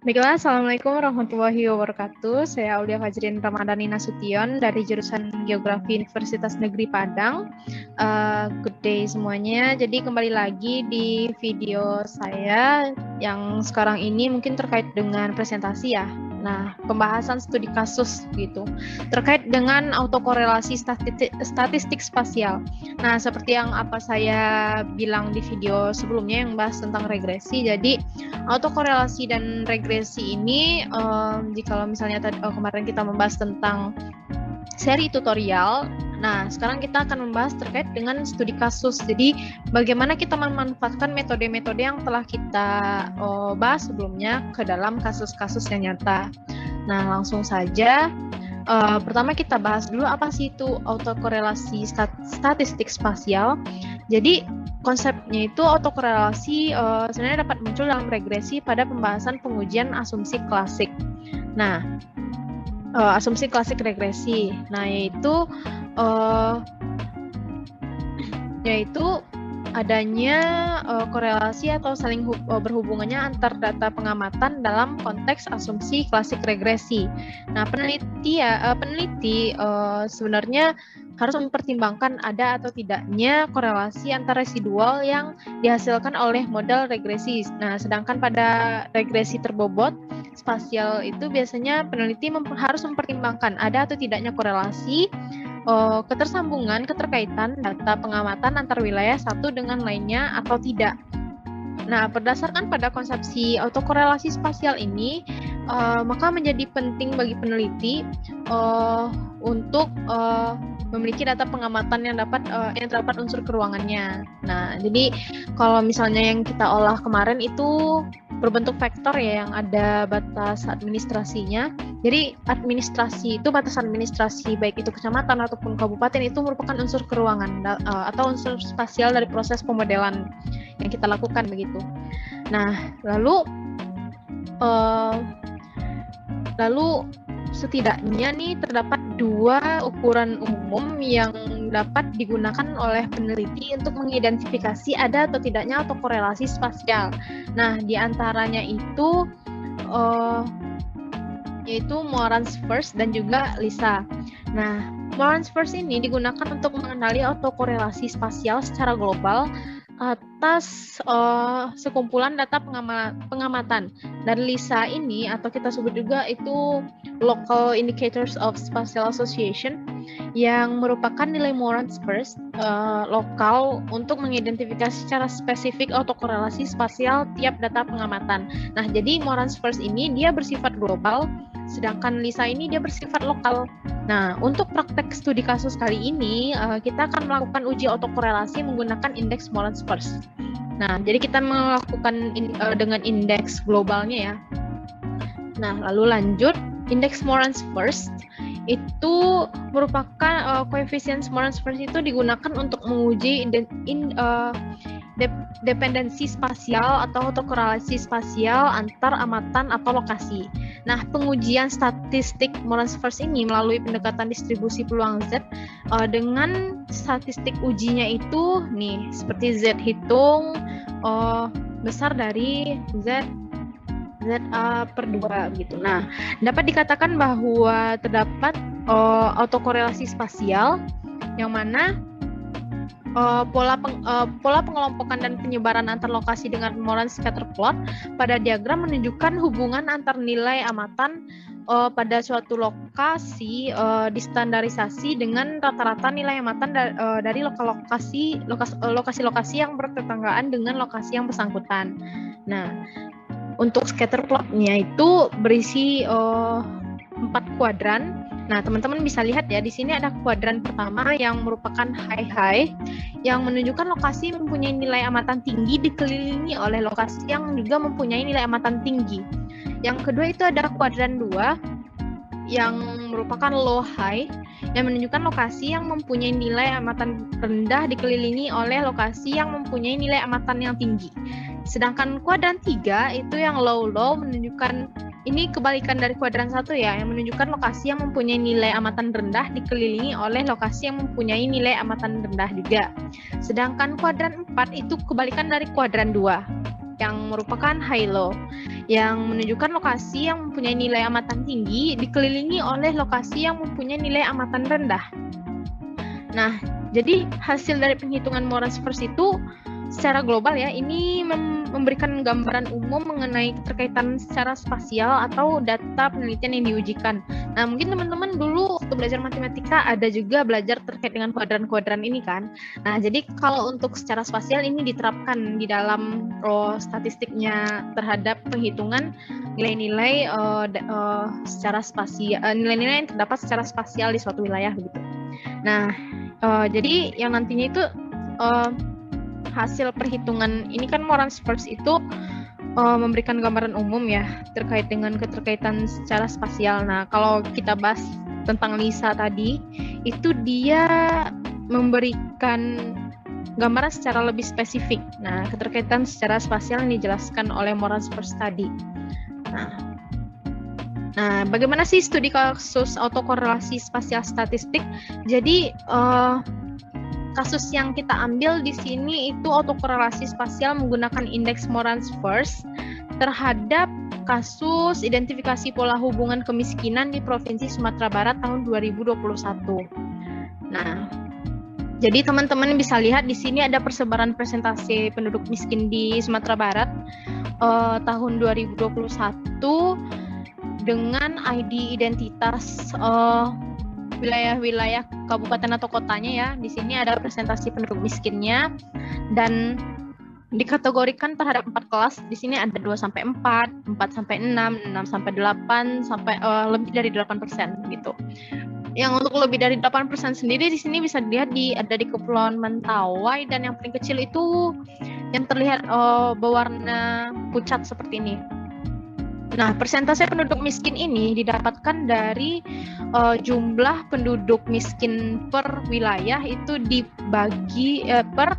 Baiklah, Assalamualaikum warahmatullahi wabarakatuh. Saya Aulia Fajrin Ramadhani Nasution dari jurusan Geografi Universitas Negeri Padang. Good day semuanya. Jadi kembali lagi di video saya yang sekarang ini mungkin terkait dengan presentasi ya. Nah, pembahasan studi kasus gitu terkait dengan autokorelasi statistik spasial. Nah, seperti yang apa saya bilang di video sebelumnya yang bahas tentang regresi. Jadi autokorelasi dan regresi ini, jika misalnya kemarin kita membahas tentang seri tutorial, nah sekarang kita akan membahas terkait dengan studi kasus. Jadi bagaimana kita memanfaatkan metode-metode yang telah kita bahas sebelumnya ke dalam kasus-kasus yang nyata. Nah langsung saja, pertama kita bahas dulu apa sih itu autokorelasi statistik spasial. Jadi konsepnya itu autokorelasi sebenarnya dapat muncul dalam regresi pada pembahasan pengujian asumsi klasik. Nah, asumsi klasik regresi. Nah, yaitu adanya korelasi atau saling berhubungannya antar data pengamatan dalam konteks asumsi klasik regresi. Nah, peneliti sebenarnya harus mempertimbangkan ada atau tidaknya korelasi antar residual yang dihasilkan oleh model regresi. Nah, sedangkan pada regresi terbobot spasial itu biasanya peneliti harus mempertimbangkan ada atau tidaknya korelasi, ketersambungan, keterkaitan data pengamatan antar wilayah satu dengan lainnya atau tidak. Nah, berdasarkan pada konsepsi autokorelasi spasial ini, maka menjadi penting bagi peneliti untuk memiliki data pengamatan yang terdapat unsur keruangannya. Nah, jadi kalau misalnya yang kita olah kemarin itu berbentuk vektor ya, yang ada batas administrasinya. Jadi administrasi itu batas administrasi baik itu kecamatan ataupun kabupaten itu merupakan unsur keruangan atau unsur spasial dari proses pemodelan yang kita lakukan begitu. Nah, lalu setidaknya nih terdapat dua ukuran umum yang dapat digunakan oleh peneliti untuk mengidentifikasi ada atau tidaknya autokorelasi spasial. Nah, di antaranya itu yaitu Moran's First dan juga Lisa. Nah, Moran's First ini digunakan untuk mengenali autokorelasi spasial secara global atas sekumpulan data pengamatan. Dan LISA ini atau kita sebut juga itu Local Indicators of Spatial Association yang merupakan nilai Moran's First lokal untuk mengidentifikasi secara spesifik autokorelasi spasial tiap data pengamatan. Nah, jadi Moran's First ini dia bersifat global, sedangkan LISA ini dia bersifat lokal. Nah, untuk praktek studi kasus kali ini, kita akan melakukan uji autokorelasi menggunakan indeks Moran's First. Nah, jadi kita melakukan dengan indeks globalnya ya. Nah, lalu lanjut, indeks Moran's First itu merupakan koefisien Moran's First itu digunakan untuk menguji dependensi spasial atau autokorelasi spasial antar amatan atau lokasi. Nah, pengujian statistik Moran's First ini melalui pendekatan distribusi peluang Z dengan statistik ujinya itu nih seperti Z hitung besar dari ZA per 2 gitu. Nah, dapat dikatakan bahwa terdapat autokorelasi spasial yang mana pola pengelompokan dan penyebaran antar lokasi dengan Moran's scatter plot pada diagram menunjukkan hubungan antar nilai amatan pada suatu lokasi distandarisasi dengan rata-rata nilai amatan dari lokasi-lokasi yang bertetanggaan dengan lokasi yang bersangkutan. Nah, untuk scatter plotnya itu berisi 4 kuadran. Nah, teman-teman bisa lihat ya, di sini ada kuadran pertama yang merupakan high yang menunjukkan lokasi mempunyai nilai amatan tinggi dikelilingi oleh lokasi yang juga mempunyai nilai amatan tinggi. Yang kedua itu ada kuadran 2 yang merupakan low high yang menunjukkan lokasi yang mempunyai nilai amatan rendah dikelilingi oleh lokasi yang mempunyai nilai amatan yang tinggi. Sedangkan kuadran 3 itu yang low menunjukkan, ini kebalikan dari kuadran 1 ya, yang menunjukkan lokasi yang mempunyai nilai amatan rendah dikelilingi oleh lokasi yang mempunyai nilai amatan rendah juga. Sedangkan kuadran 4 itu kebalikan dari kuadran 2. yang merupakan high-low, yang menunjukkan lokasi yang mempunyai nilai amatan tinggi dikelilingi oleh lokasi yang mempunyai nilai amatan rendah. Nah, jadi hasil dari penghitungan Moran-Spurs itu secara global ya, ini memberikan gambaran umum mengenai keterkaitan secara spasial atau data penelitian yang diujikan. Nah, mungkin teman-teman dulu waktu belajar matematika ada juga belajar terkait dengan kuadran-kuadran ini kan. Nah, jadi kalau untuk secara spasial ini diterapkan di dalam statistiknya terhadap penghitungan nilai-nilai secara spasial, nilai-nilai yang terdapat secara spasial di suatu wilayah begitu. Nah, jadi yang nantinya itu hasil perhitungan ini kan Moran-Spurs itu memberikan gambaran umum ya terkait dengan keterkaitan secara spasial. Nah, kalau kita bahas tentang LISA tadi, itu dia memberikan gambaran secara lebih spesifik. Nah, keterkaitan secara spasial yang dijelaskan oleh Moran-Spurs tadi. Nah, bagaimana sih studi kasus autokorelasi spasial statistik? Jadi kasus yang kita ambil di sini itu autokorelasi spasial menggunakan indeks Moran-Spurs terhadap kasus identifikasi pola hubungan kemiskinan di Provinsi Sumatera Barat tahun 2021. Nah, jadi teman-teman bisa lihat di sini ada persebaran presentasi penduduk miskin di Sumatera Barat tahun 2021 dengan ID identitas wilayah-wilayah kabupaten atau kotanya ya. Di sini ada presentasi penduduk miskinnya dan dikategorikan terhadap 4 kelas. Di sini ada 2 sampai 4, 4 sampai 6, 6 sampai 8 sampai lebih dari 8% gitu. Yang untuk lebih dari 8% sendiri di sini bisa dilihat ada di Kepulauan Mentawai, dan yang paling kecil itu yang terlihat berwarna pucat seperti ini. Nah, persentase penduduk miskin ini didapatkan dari jumlah penduduk miskin per wilayah itu dibagi per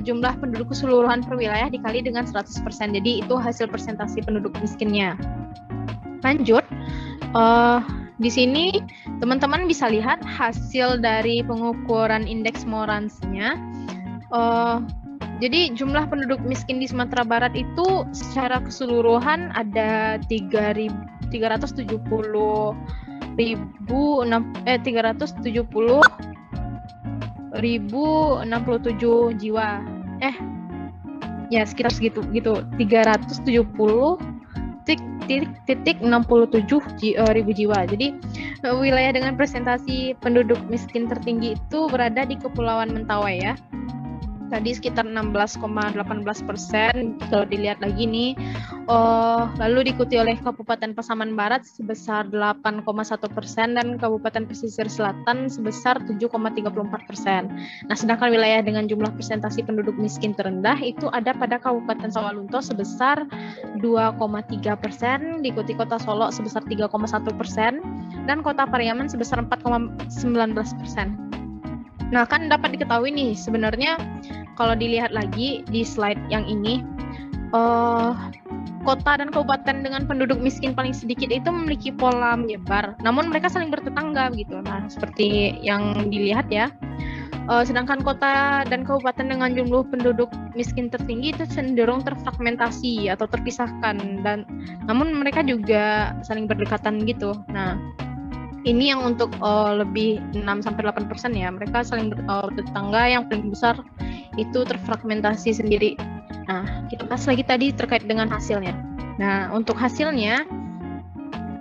jumlah penduduk keseluruhan per wilayah dikali dengan 100%. Jadi itu hasil persentase penduduk miskinnya. Lanjut, di sini teman-teman bisa lihat hasil dari pengukuran indeks Morans-nya. Jadi jumlah penduduk miskin di Sumatera Barat itu secara keseluruhan ada 370.067 jiwa. Ya sekitar segitu gitu. 370.67 jiwa. Jadi wilayah dengan presentasi penduduk miskin tertinggi itu berada di Kepulauan Mentawai ya. Tadi sekitar 16,18%. Kalau dilihat lagi nih, lalu diikuti oleh Kabupaten Pasaman Barat sebesar 8,1% dan Kabupaten Pesisir Selatan sebesar 7,34%. Nah, sedangkan wilayah dengan jumlah presentasi penduduk miskin terendah itu ada pada Kabupaten Sawalunto sebesar 2,3%, diikuti Kota Solo sebesar 3,1% dan Kota Pariaman sebesar 4,19%. Nah, kan dapat diketahui nih sebenarnya kalau dilihat lagi di slide yang ini, kota dan kabupaten dengan penduduk miskin paling sedikit itu memiliki pola menyebar, namun mereka saling bertetangga gitu. Nah, seperti yang dilihat ya. Sedangkan kota dan kabupaten dengan jumlah penduduk miskin tertinggi itu cenderung terfragmentasi atau terpisahkan, dan namun mereka juga saling berdekatan gitu. Nah, ini yang untuk lebih 6-8% ya, mereka saling bertetangga, yang paling besar itu terfragmentasi sendiri. Nah, kita bahas lagi tadi terkait dengan hasilnya. Nah, untuk hasilnya,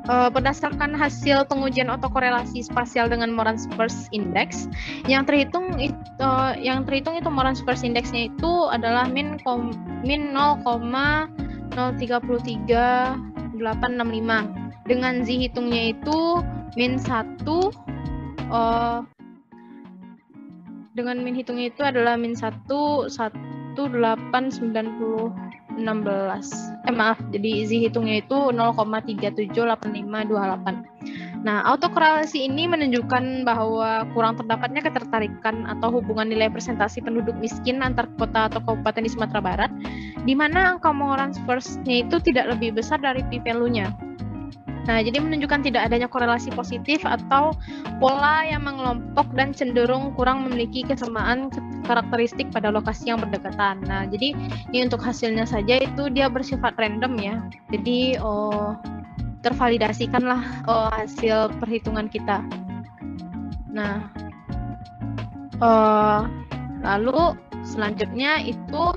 berdasarkan hasil pengujian autokorelasi spasial dengan Moran-Spurs Index, yang terhitung itu Moran-Spurs Index-nya itu adalah min 0,033865 dengan Z hitungnya itu min 1, dengan min hitungnya itu adalah min 1,189016. Jadi Z hitungnya itu 0,378528. Nah, autokorelasi ini menunjukkan bahwa kurang terdapatnya ketertarikan atau hubungan nilai presentasi penduduk miskin antar kota atau kabupaten di Sumatera Barat, di mana angka Moran-Spurs-nya itu tidak lebih besar dari p-value-nya. Nah, jadi menunjukkan tidak adanya korelasi positif atau pola yang mengelompok dan cenderung kurang memiliki kesamaan karakteristik pada lokasi yang berdekatan. Nah, jadi ini untuk hasilnya saja itu dia bersifat random ya. Jadi tervalidasikanlah hasil perhitungan kita. Nah, lalu selanjutnya itu,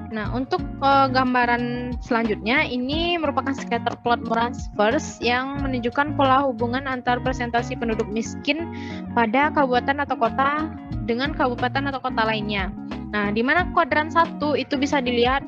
nah untuk gambaran selanjutnya ini merupakan scatter plot Moravec yang menunjukkan pola hubungan antar presentasi penduduk miskin pada kabupaten atau kota dengan kabupaten atau kota lainnya. Nah, di mana kuadran 1 itu bisa dilihat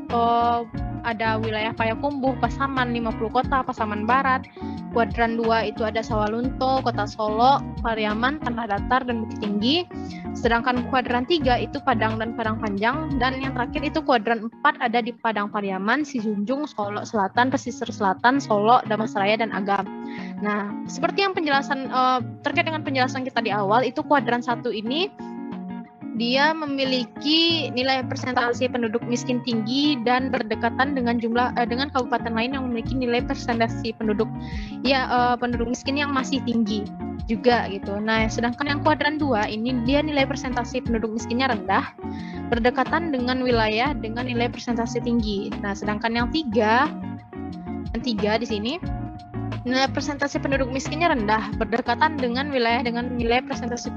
ada wilayah Payakumbuh, Pasaman, 50 kota, Pasaman Barat. Kuadran 2 itu ada Sawalunto, Kota Solo, Pariaman, Tanah Datar, dan Bukit Tinggi. Sedangkan kuadran 3 itu Padang dan Padang Panjang. Dan yang terakhir itu kuadran 4 ada di Padang Pariaman, Sijunjung, Solo Selatan, Pesisir Selatan, Solo, Damasraya, dan Agam. Nah, seperti yang penjelasan terkait dengan penjelasan kita di awal, itu kuadran 1 ini dia memiliki nilai persentase penduduk miskin tinggi dan berdekatan dengan dengan kabupaten lain yang memiliki nilai persentase penduduk penduduk miskin yang masih tinggi juga gitu. Nah, sedangkan yang kuadran 2 ini dia nilai persentase penduduk miskinnya rendah, berdekatan dengan wilayah dengan nilai persentase tinggi. Nah, sedangkan yang 3 di sini nilai persentase penduduk miskinnya rendah, berdekatan dengan wilayah dengan nilai persentase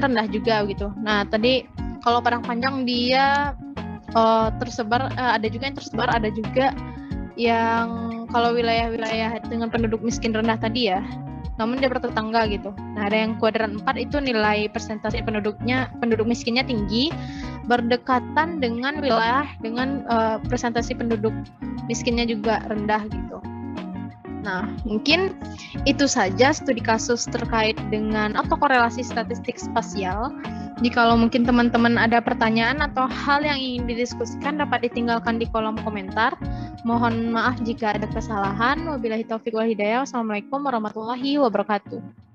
rendah juga gitu. Nah, tadi kalau Padang Panjang dia tersebar, ada juga yang tersebar, ada juga yang kalau wilayah-wilayah dengan penduduk miskin rendah tadi ya, namun dia bertetangga gitu. Nah, ada yang kuadran 4 itu nilai persentase penduduk miskinnya tinggi, berdekatan dengan wilayah dengan persentase penduduk miskinnya juga rendah gitu. Nah, mungkin itu saja studi kasus terkait dengan autokorelasi statistik spasial. Jikalau mungkin teman-teman ada pertanyaan atau hal yang ingin didiskusikan dapat ditinggalkan di kolom komentar. Mohon maaf jika ada kesalahan. Wabillahi taufiq wal hidayah. Wassalamualaikum warahmatullahi wabarakatuh.